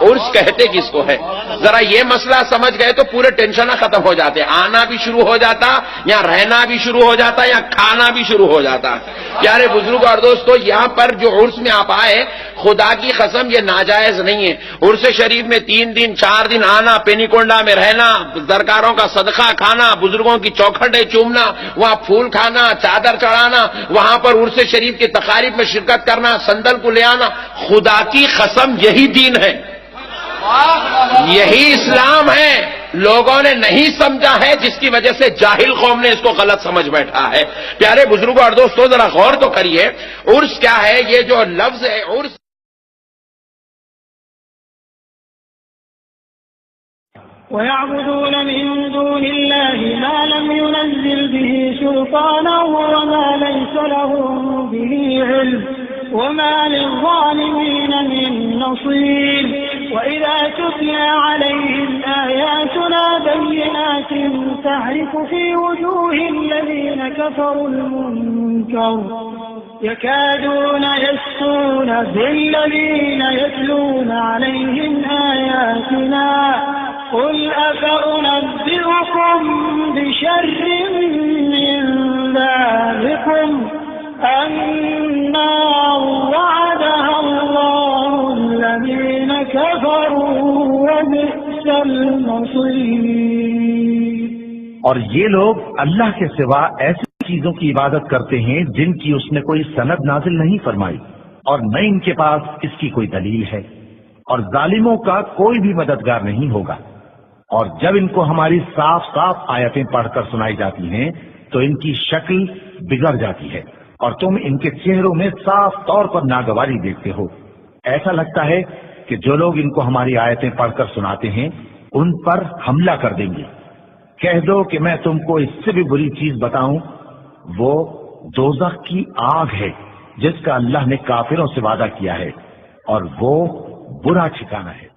عرس کہتے کس کو ہے؟ ذرا یہ مسئلہ سمجھ گئے تو پورے ٹینشن ختم ہو جاتے، آنا بھی شروع ہو جاتا، یا رہنا بھی شروع ہو جاتا، یا کھانا بھی شروع ہو جاتا۔ پیارے بزرگ اور دوستو، یہاں پر جو عرس میں آپ آئے، خدا کی قسم یہ ناجائز نہیں ہے۔ عرس شریف میں 3 دن 4 دن آنا، پینی کونڈا میں رہنا، درکاروں کا صدقہ کھانا، بزرگوں کی چوکھٹیں چومنا، وہاں پھول کھانا، چادر چڑھانا، وہاں پر عرس شریف کی تقاریب میں شرکت کرنا، سندل کو لے آنا، خدا کی قسم یہی دین ہے، یہی اسلام ہے۔ لوگوں نے نہیں سمجھا ہے، جس کی وجہ سے جاہل قوم نے اس کو غلط سمجھ بیٹھا ہے۔ پیارے بزرگوں اور دوستوں، ذرا غور تو کریے، عرس کیا ہے؟ یہ جو لفظ ہے عرس، ويعبدون من دون الله ما لم ينزل به سلطانا وما ليس لهم به علم وما للظالمين من نصير وإذا تتلى عليهم آياتنا بينات تعرف في وجوه الذين كفروا المنكر يكادون يسطون بالذين يتلون عليهم آياتنا قل أفأنبئكم بشر من ذلكم النار وعدها الله الذين كفروا وبئس المصير۔ اور یہ لوگ اللہ کے سوا ایسی چیزوں کی عبادت کرتے ہیں جن کی اس نے کوئی سند نازل نہیں فرمائی، اور نہ ان کے پاس اس کی کوئی دلیل ہے، اور ظالموں کا کوئی بھی مددگار نہیں ہوگا۔ اور جب ان کو ہماری صاف صاف آیتیں پڑھ کر سنائی جاتی ہیں تو ان کی شکل بگڑ جاتی ہے، اور تم ان کے چہروں میں صاف طور پر ناگواری دیکھتے ہو۔ ایسا لگتا ہے کہ جو لوگ ان کو ہماری آیتیں پڑھ کر سناتے ہیں ان پر حملہ کر دیں گے۔ کہہ دو کہ میں تم کو اس سے بھی بری چیز بتاؤں، وہ دوزخ کی آگ ہے جس کا اللہ نے کافروں سے وعدہ کیا ہے، اور وہ برا ٹھکانہ ہے۔